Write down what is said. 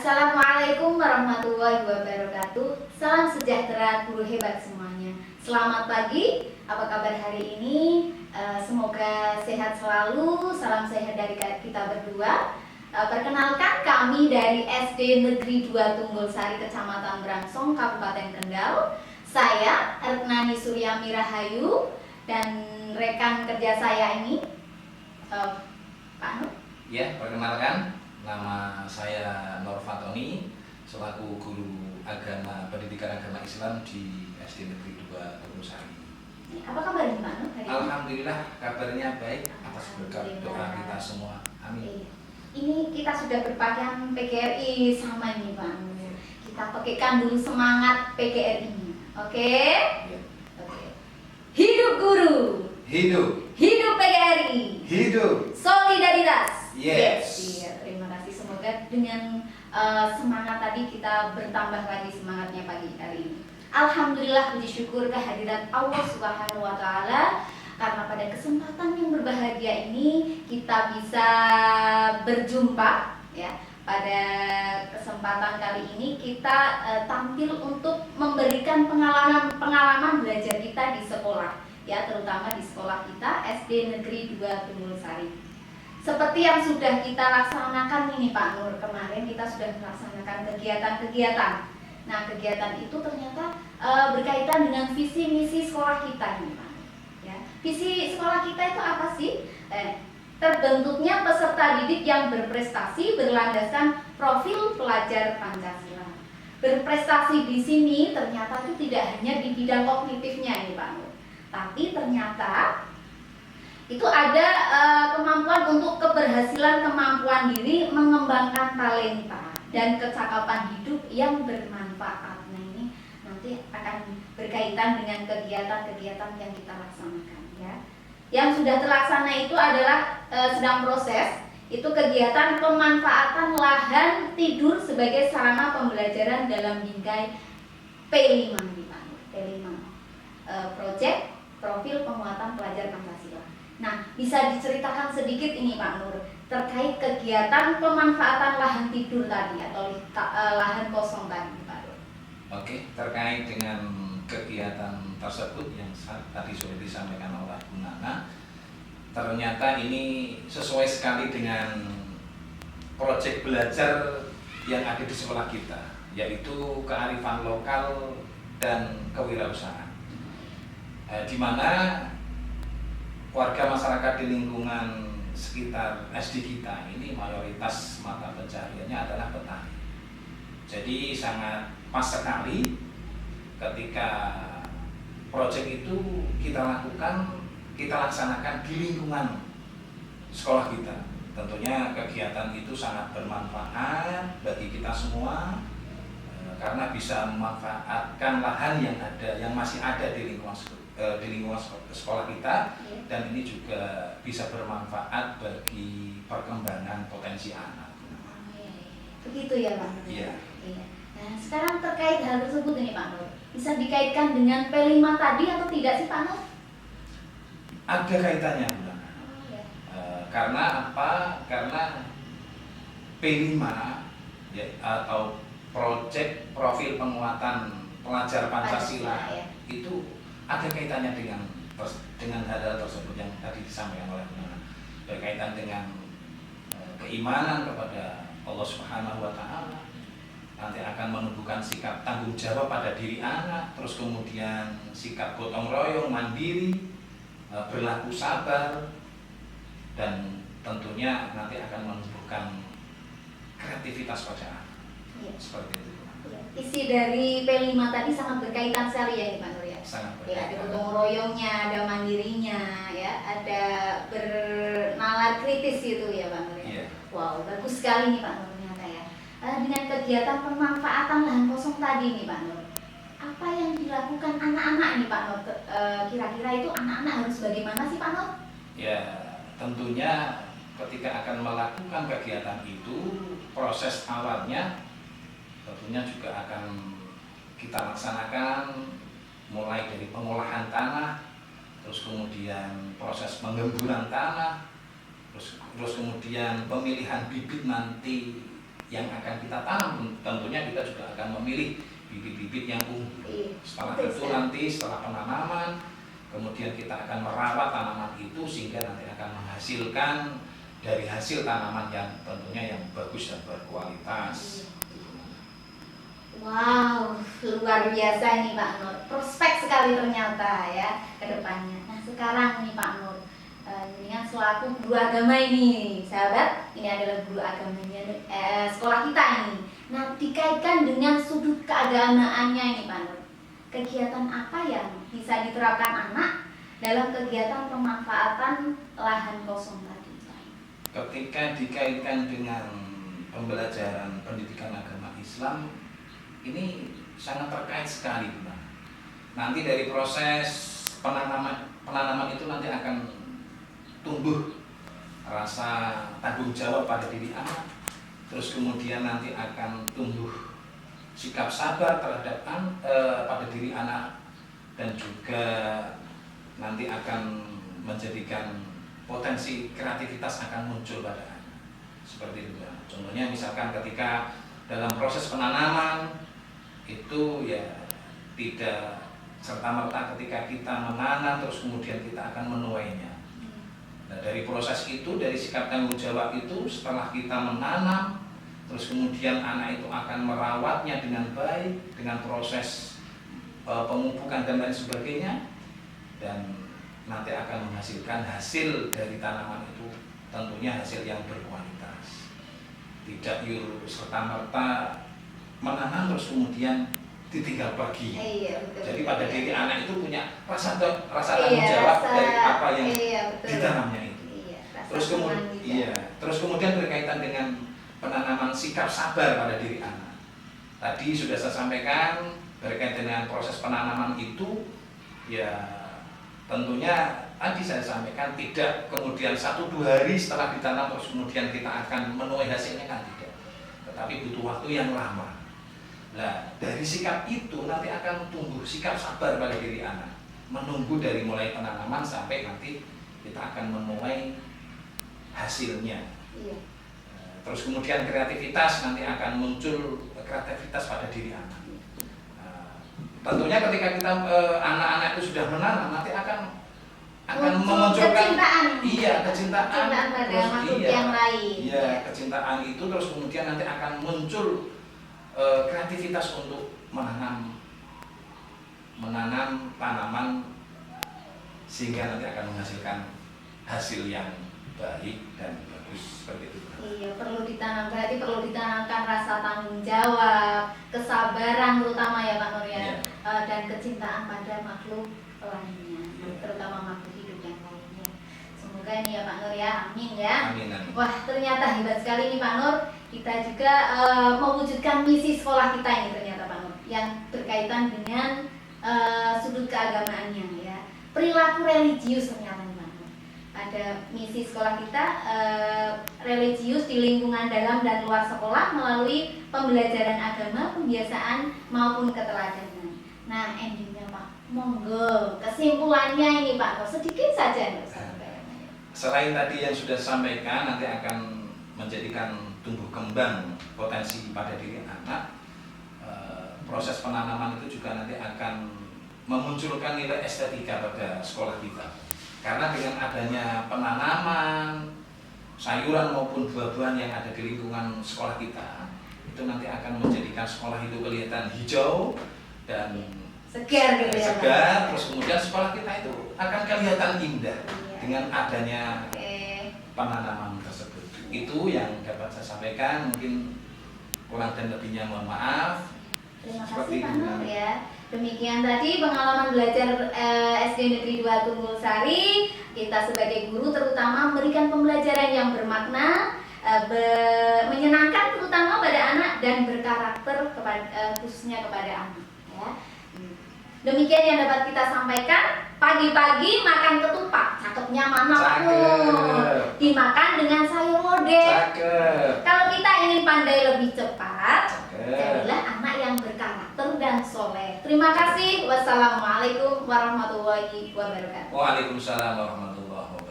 Assalamualaikum warahmatullahi wabarakatuh. Salam sejahtera guru hebat semuanya. Selamat pagi, apa kabar hari ini? Semoga sehat selalu. Salam sehat dari kita berdua. Perkenalkan, kami dari SD Negeri 2 Tunggulsari, Kecamatan Brangsong, Kabupaten Kendal. Saya Retnani Suryami Rahayu dan rekan kerja saya ini Pak Nur. Ya, perkenalkan, nama saya Nur Fatoni, selaku guru pendidikan agama Islam di SD Negeri 2 Tunggulsari. Apa kabar Pak Nur hari ini? Alhamdulillah, kabarnya baik atas berkat doa kita semua. Amin. Ini kita sudah berpakaian PGRI sama ini Pak Nur. Kita pakaikan dulu semangat PGRI-nya. Oke? Ya. Oke. Hidup guru. Hidup. Hidup PGRI. Hidup. Solidaritas. Yes. Iya, terima kasih. Semoga dengan semangat tadi kita bertambah lagi semangatnya pagi hari ini. Alhamdulillah, puji syukur kehadirat Allah Subhanahu wa taala karena pada kesempatan yang berbahagia ini kita bisa berjumpa ya. Pada kesempatan kali ini kita tampil untuk memberikan pengalaman belajar kita di sekolah ya, terutama di sekolah kita SD Negeri 2 Tunggulsari. Seperti yang sudah kita laksanakan ini Pak Nur, kemarin kita sudah melaksanakan kegiatan-kegiatan. Nah, kegiatan itu ternyata berkaitan dengan visi misi sekolah kita ini Pak. Ya, visi sekolah kita itu apa sih? Terbentuknya peserta didik yang berprestasi berlandaskan profil pelajar Pancasila. Berprestasi di sini ternyata itu tidak hanya di bidang kognitifnya ini Pak Nur, tapi ternyata itu ada kemampuan untuk keberhasilan kemampuan diri, mengembangkan talenta dan kecakapan hidup yang bermanfaat. Nah, ini nanti akan berkaitan dengan kegiatan-kegiatan yang kita laksanakan ya. Yang sudah terlaksana itu adalah sedang proses, itu kegiatan pemanfaatan lahan tidur sebagai sarana pembelajaran dalam bingkai P5 nih Pak Nur. P5 Project Profil Penguatan Pelajar Pancasila. Nah, bisa diceritakan sedikit ini Pak Nur terkait kegiatan pemanfaatan lahan tidur tadi atau lahan kosong tadi Pak Nur. Oke, terkait dengan kegiatan tersebut yang tadi sudah disampaikan oleh Bu Nana, ternyata ini sesuai sekali dengan proyek belajar yang ada di sekolah kita, yaitu kearifan lokal dan kewirausahaan, di mana warga masyarakat di lingkungan sekitar SD kita ini mayoritas mata pencahariannya adalah petani. Jadi sangat pas sekali ketika proyek itu kita laksanakan di lingkungan sekolah kita. Tentunya kegiatan itu sangat bermanfaat bagi kita semua karena bisa memanfaatkan lahan yang masih ada di lingkungan sekolah kita, dan ini juga bisa bermanfaat bagi perkembangan potensi anak. Begitu ya Pak Nur? Iya. Nah, sekarang terkait hal tersebut ini Pak Nur, bisa dikaitkan dengan P5 tadi atau tidak sih Pak Nur? Ada kaitannya, Bu. Karena apa? Karena P5 ya, atau Proyek Profil Penguatan Pelajar Pancasila ya. Itu ada kaitannya dengan hal-hal tersebut yang tadi disampaikan oleh Bu Nana, berkaitan dengan keimanan kepada Allah Subhanahu wa taala, nanti akan menumbuhkan sikap tanggung jawab pada diri anak, terus kemudian sikap gotong royong, mandiri, berlaku sabar, dan tentunya nanti akan menumbuhkan kreativitas pada anak. Ya. Seperti itu. Isi dari P5 tadi sangat berkaitan sekali ya Pak Nur ya. Sangat Ya, ada berkaitan. gotong royongnya, ada mandirinya, ya, ada bernalar kritis itu ya Pak Nur ya. Iya. Wow, bagus sekali nih Pak Nur ternyata ya. Dengan kegiatan pemanfaatan lahan kosong tadi nih Pak Nur, apa yang dilakukan anak-anak nih Pak Nur? Kira-kira itu anak-anak harus bagaimana sih Pak Nur? Ya, tentunya ketika akan melakukan kegiatan itu, proses awalnya tentunya juga akan kita laksanakan mulai dari pengolahan tanah, terus kemudian proses penggemburan tanah, terus kemudian pemilihan bibit nanti yang akan kita tanam. Tentunya kita juga akan memilih bibit-bibit yang unggul. Setelah itu nanti setelah penanaman, kemudian kita akan merawat tanaman itu sehingga nanti akan menghasilkan dari hasil tanaman yang tentunya yang bagus dan berkualitas. Wow, luar biasa nih Pak Nur. Prospek sekali ternyata ya ke depannya. Nah sekarang nih Pak Nur, dengan selaku guru agama ini, sahabat, ini adalah guru agamanya sekolah kita ini. Nah dikaitkan dengan sudut keagamaannya ini Pak Nur, kegiatan apa yang bisa diterapkan anak dalam kegiatan pemanfaatan lahan kosong tadi? Ketika dikaitkan dengan pembelajaran pendidikan agama Islam, ini sangat terkait sekali, Bunda. Nanti dari proses penanaman itu nanti akan tumbuh rasa tanggung jawab pada diri anak, terus kemudian nanti akan tumbuh sikap sabar terhadap pada diri anak, dan juga nanti akan menjadikan potensi kreativitas akan muncul pada anak. Seperti itu. Contohnya misalkan ketika dalam proses penanaman itu ya tidak serta-merta ketika kita menanam terus kemudian kita akan menuainya. Nah, dari proses itu, dari sikap tanggung jawab itu, setelah kita menanam terus kemudian anak itu akan merawatnya dengan baik dengan proses pemupukan dan lain sebagainya, dan nanti akan menghasilkan hasil dari tanaman itu tentunya hasil yang berkualitas. Tidak serta-merta menanam terus kemudian ditinggal pergi. Betul. Jadi pada diri anak itu punya rasa tanggung jawab dari apa yang ditanamnya itu. Terus kemudian berkaitan dengan penanaman sikap sabar pada diri anak. Tadi sudah saya sampaikan berkaitan dengan proses penanaman itu, ya tentunya tadi saya sampaikan tidak kemudian 1-2 hari setelah ditanam terus kemudian kita akan menuai hasilnya, kan tidak, tetapi butuh waktu yang lama. Nah dari sikap itu nanti akan tumbuh sikap sabar pada diri anak, menunggu dari mulai penanaman sampai nanti kita akan menuai hasilnya. Terus kemudian kreativitas nanti akan muncul, kreativitas pada diri anak. Tentunya ketika kita anak-anak itu sudah menanam nanti akan memunculkan kecintaan pada makhluk yang lain. Kecintaan itu terus kemudian nanti akan muncul kreativitas untuk menanam tanaman sehingga nanti akan menghasilkan hasil yang baik dan bagus, seperti itu. Perlu ditanam, berarti perlu ditanamkan rasa tanggung jawab, kesabaran terutama ya Pak Nur ya, dan kecintaan pada makhluk lainnya, terutama makhluk hidup yang lainnya. Semoga ini ya Pak Nur ya, amin ya. Amin. Wah ternyata hebat sekali nih Pak Nur, kita juga mewujudkan misi sekolah kita ini ternyata Pak Nur, yang berkaitan dengan sudut keagamaannya ya, perilaku religius ternyata nih Pak Nur. Ada misi sekolah kita religius di lingkungan dalam dan luar sekolah melalui pembelajaran agama, pembiasaan maupun keteladanan. Nah endingnya Pak, monggo kesimpulannya ini Pak Nur, sedikit saja nih. Selain tadi yang sudah disampaikan, nanti akan menjadikan tumbuh kembang potensi pada diri anak. Proses penanaman itu juga nanti akan memunculkan nilai estetika pada sekolah kita. Karena dengan adanya penanaman sayuran maupun buah-buahan yang ada di lingkungan sekolah kita, itu nanti akan menjadikan sekolah itu kelihatan hijau dan segar gitu ya. Segar, terus kemudian sekolah kita itu akan kelihatan indah dengan adanya penanaman tersebut. Itu yang dapat saya sampaikan, mungkin kurang dan lebihnya mohon maaf. Terima kasih Pak Nur ya. Demikian tadi pengalaman belajar SD Negeri 2 Tunggul Sari. Kita sebagai guru terutama memberikan pembelajaran yang bermakna, menyenangkan terutama pada anak dan berkarakter khususnya kepada anak ya. Demikian yang dapat kita sampaikan. Pagi-pagi makan ketupat, cakepnya mana Pak Nur? Dimakan dengan sayur lodeh. Kalau kita ingin pandai lebih cepat, jadilah anak yang berkarakter dan soleh. Terima kasih. Wassalamualaikum warahmatullahi wabarakatuh. Waalaikumsalam warahmatullahi wabarakatuh.